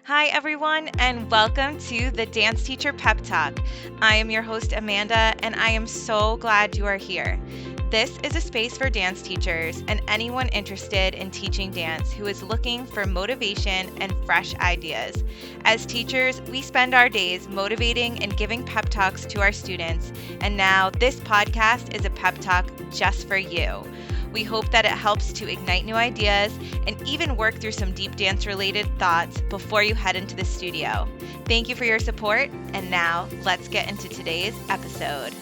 Hi, everyone, and welcome to the Dance Teacher Pep Talk. I am your host, Amanda, and I am so glad you are here. This is a space for dance teachers and anyone interested in teaching dance who is looking for motivation and fresh ideas. As teachers, we spend our days motivating and giving pep talks to our students, and now this podcast is a pep talk just for you. We hope that it helps to ignite new ideas and even work through some deep dance-related thoughts before you head into the studio. Thank you for your support, and now let's get into today's episode.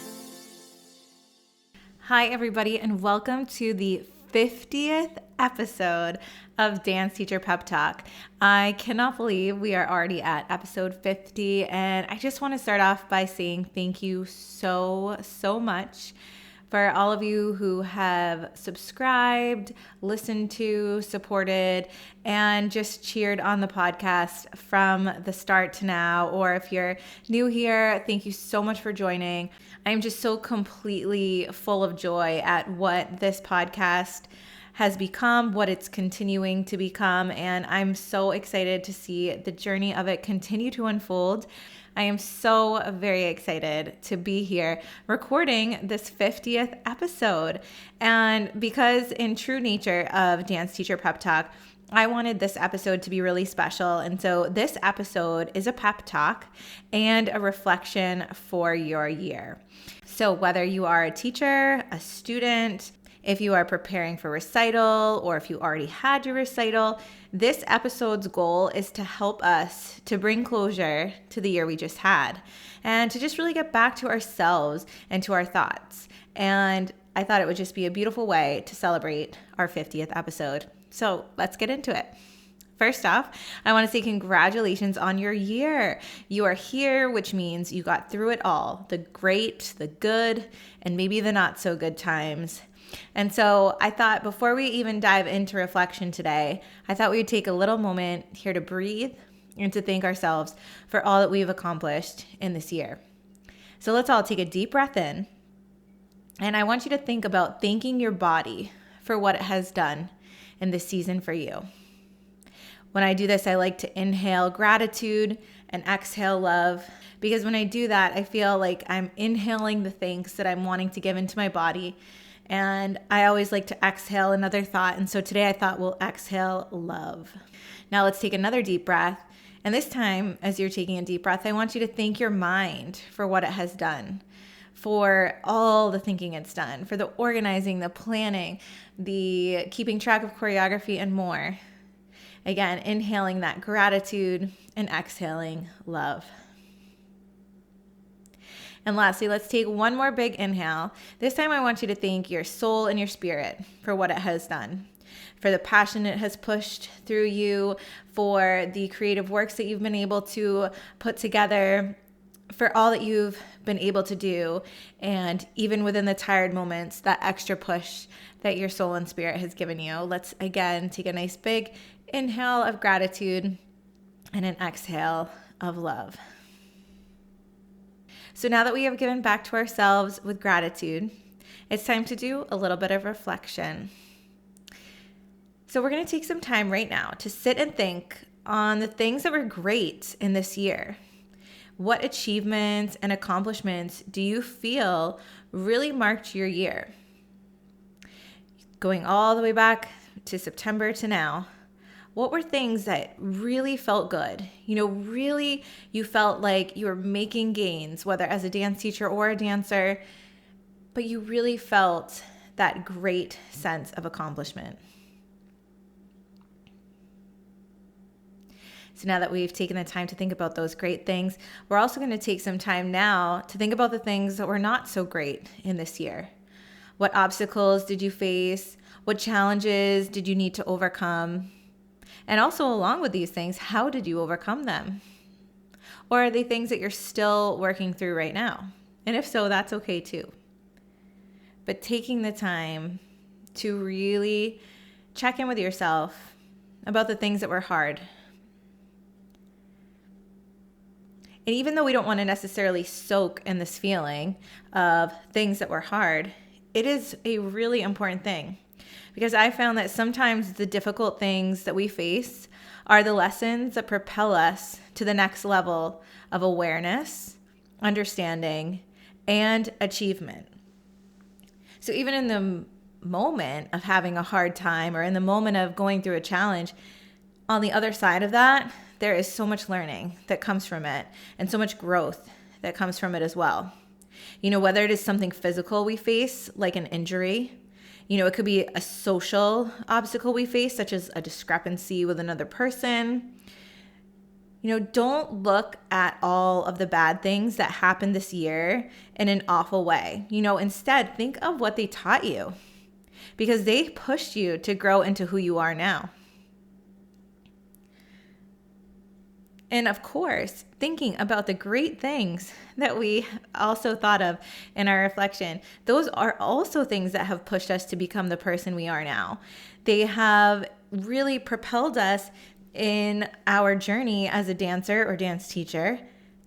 Hi, everybody, and welcome to the 50th episode of Dance Teacher Pep Talk. I cannot believe we are already at episode 50, and I just want to start off by saying thank you so much for all of you who have subscribed, listened to, supported, and just cheered on the podcast from the start to now. Or if you're new here, thank you so much for joining. I'm just so completely full of joy at what this podcast has become, what it's continuing to become, and I'm so excited to see the journey of it continue to unfold. I am so very excited to be here recording this 50th episode. And because in true nature of Dance Teacher Pep Talk, I wanted this episode to be really special. And so this episode is a pep talk and a reflection for your year. So whether you are a teacher, a student, if you are preparing for recital, or if you already had your recital, this episode's goal is to help us to bring closure to the year we just had and to just really get back to ourselves and to our thoughts. And I thought it would just be a beautiful way to celebrate our 50th episode. So let's get into it. First off, I want to say congratulations on your year. You are here, which means you got through it all, the great, the good, and maybe the not so good times. And so I thought before we even dive into reflection today, I thought we would take a little moment here to breathe and to thank ourselves for all that we've accomplished in this year. So let's all take a deep breath in. And I want you to think about thanking your body for what it has done in this season for you. When I do this, I like to inhale gratitude and exhale love, because when I do that, I feel like I'm inhaling the thanks that I'm wanting to give into my body. And I always like to exhale another thought. And so today I thought we'll exhale love. Now let's take another deep breath. And this time, as you're taking a deep breath, I want you to thank your mind for what it has done, for all the thinking it's done, for the organizing, the planning, the keeping track of choreography, and more. Again, inhaling that gratitude and exhaling love. And lastly, let's take one more big inhale. This time I want you to thank your soul and your spirit for what it has done, for the passion it has pushed through you, for the creative works that you've been able to put together, for all that you've been able to do, and even within the tired moments, that extra push that your soul and spirit has given you. Let's again take a nice big inhale of gratitude and an exhale of love. So now that we have given back to ourselves with gratitude, it's time to do a little bit of reflection. So we're going to take some time right now to sit and think on the things that were great in this year. What achievements and accomplishments do you feel really marked your year? Going all the way back to September to now, what were things that really felt good? Really you felt like you were making gains, whether as a dance teacher or a dancer, but you really felt that great sense of accomplishment. So now that we've taken the time to think about those great things, we're also going to take some time now to think about the things that were not so great in this year. What obstacles did you face? What challenges did you need to overcome? And also along with these things, how did you overcome them? Or are they things that you're still working through right now? And if so, that's okay too. But taking the time to really check in with yourself about the things that were hard. And even though we don't want to necessarily soak in this feeling of things that were hard, it is a really important thing. Because I found that sometimes the difficult things that we face are the lessons that propel us to the next level of awareness, understanding, and achievement. So even in the moment of having a hard time or in the moment of going through a challenge, on the other side of that, there is so much learning that comes from it and so much growth that comes from it as well. Whether it is something physical we face, like an injury, it could be a social obstacle we face, such as a discrepancy with another person. Don't look at all of the bad things that happened this year in an awful way. Instead, think of what they taught you, because they pushed you to grow into who you are now. And of course, thinking about the great things that we also thought of in our reflection, those are also things that have pushed us to become the person we are now. They have really propelled us in our journey as a dancer or dance teacher,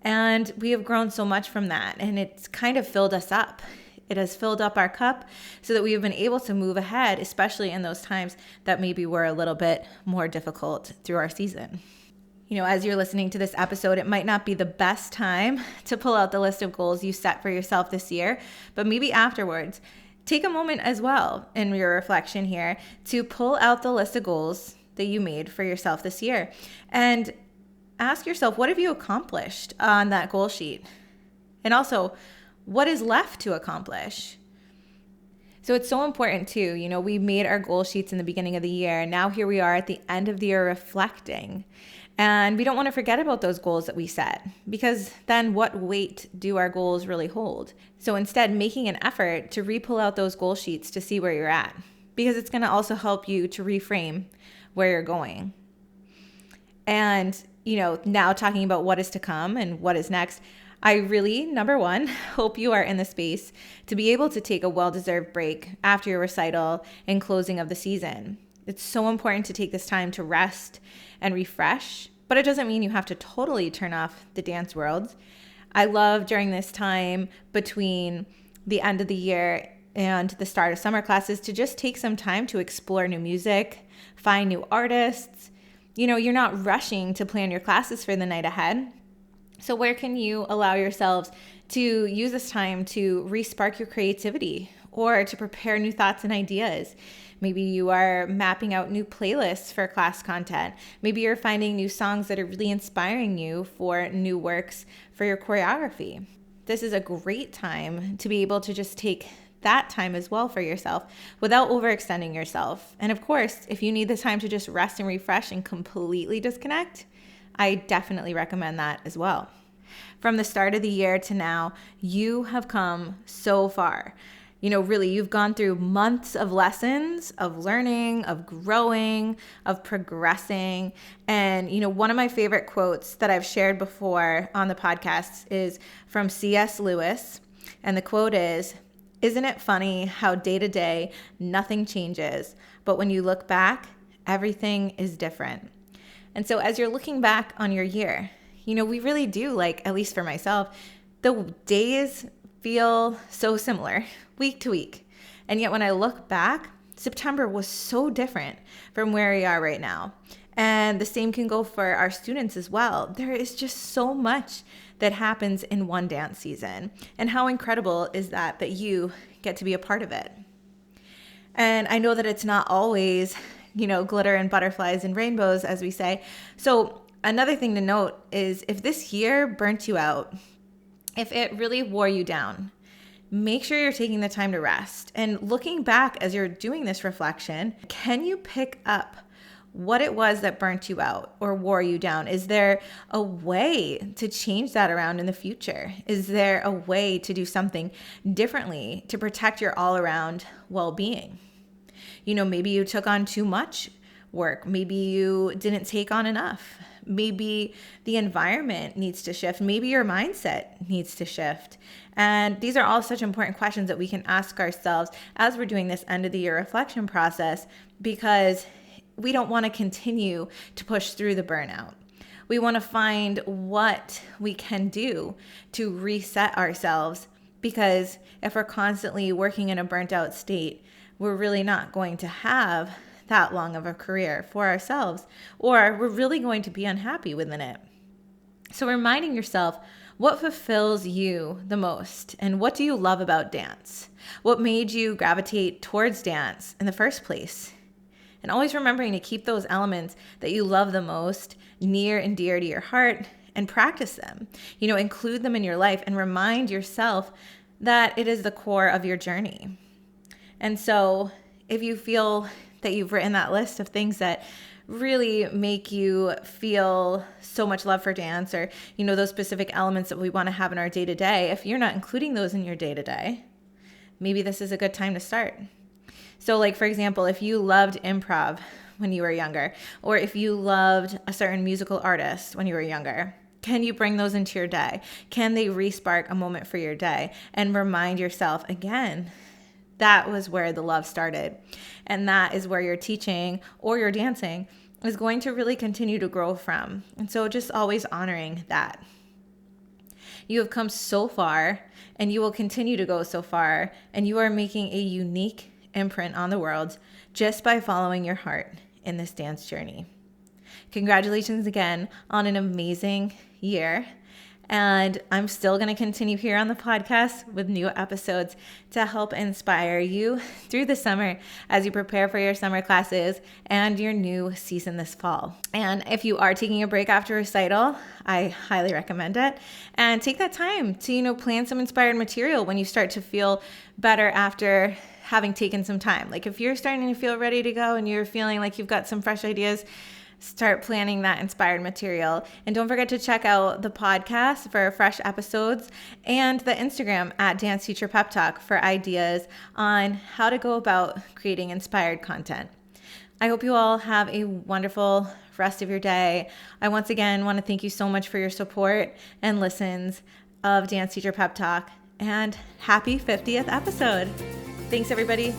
and we have grown so much from that, and it's kind of filled us up. It has filled up our cup so that we have been able to move ahead, especially in those times that maybe were a little bit more difficult through our season. As you're listening to this episode, it might not be the best time to pull out the list of goals you set for yourself this year, but maybe afterwards, take a moment as well in your reflection here to pull out the list of goals that you made for yourself this year and ask yourself, what have you accomplished on that goal sheet? And also, what is left to accomplish? So it's so important too. We made our goal sheets in the beginning of the year, and now here we are at the end of the year reflecting. And we don't want to forget about those goals that we set, because then what weight do our goals really hold? So instead, making an effort to re-pull out those goal sheets to see where you're at, because it's going to also help you to reframe where you're going. And, now talking about what is to come and what is next, I really, number one, hope you are in the space to be able to take a well-deserved break after your recital and closing of the season. It's so important to take this time to rest and refresh, but it doesn't mean you have to totally turn off the dance world. I love during this time between the end of the year and the start of summer classes to just take some time to explore new music, find new artists. You're not rushing to plan your classes for the night ahead. So where can you allow yourselves to use this time to re-spark your creativity or to prepare new thoughts and ideas? Maybe you are mapping out new playlists for class content. Maybe you're finding new songs that are really inspiring you for new works for your choreography. This is a great time to be able to just take that time as well for yourself without overextending yourself. And of course, if you need the time to just rest and refresh and completely disconnect, I definitely recommend that as well. From the start of the year to now, you have come so far. Really, you've gone through months of lessons, of learning, of growing, of progressing. And, one of my favorite quotes that I've shared before on the podcast is from C.S. Lewis. And the quote is, "Isn't it funny how day to day nothing changes, but when you look back, everything is different?" And so as you're looking back on your year, we really do, at least for myself, the days feel so similar week to week. And yet when I look back, September was so different from where we are right now. And the same can go for our students as well. There is just so much that happens in one dance season. And how incredible is that you get to be a part of it? And I know that it's not always, glitter and butterflies and rainbows, as we say. So another thing to note is if this year burnt you out, if it really wore you down, make sure you're taking the time to rest. And looking back as you're doing this reflection, can you pick up what it was that burnt you out or wore you down? Is there a way to change that around in the future? Is there a way to do something differently to protect your all-around well-being? Maybe you took on too much work. Maybe you didn't take on enough. Maybe the environment needs to shift. Maybe your mindset needs to shift. And these are all such important questions that we can ask ourselves as we're doing this end of the year reflection process, because we don't want to continue to push through the burnout. We want to find what we can do to reset ourselves, because if we're constantly working in a burnt out state, we're really not going to have that long of a career for ourselves, or we're really going to be unhappy within it. So reminding yourself, what fulfills you the most, and what do you love about dance? What made you gravitate towards dance in the first place? And always remembering to keep those elements that you love the most near and dear to your heart and practice them. Include them in your life and remind yourself that it is the core of your journey. And so if you feel that you've written that list of things that really make you feel so much love for dance, or, those specific elements that we want to have in our day-to-day, if you're not including those in your day-to-day, maybe this is a good time to start. So like, for example, if you loved improv when you were younger, or if you loved a certain musical artist when you were younger, can you bring those into your day? Can they re-spark a moment for your day? And remind yourself again, that was where the love started. And that is where your teaching or your dancing is going to really continue to grow from. And so just always honoring that. You have come so far, and you will continue to go so far, and you are making a unique imprint on the world just by following your heart in this dance journey. Congratulations again on an amazing year. And I'm still going to continue here on the podcast with new episodes to help inspire you through the summer as you prepare for your summer classes and your new season this fall. And if you are taking a break after recital, I highly recommend it. And take that time to, plan some inspired material when you start to feel better after having taken some time. Like if you're starting to feel ready to go and you're feeling like you've got some fresh ideas, start planning that inspired material. And don't forget to check out the podcast for fresh episodes and the Instagram at Dance Teacher Pep Talk for ideas on how to go about creating inspired content. I hope you all have a wonderful rest of your day. I once again want to thank you so much for your support and listens of Dance Teacher Pep Talk, and happy 50th episode. Thanks, everybody.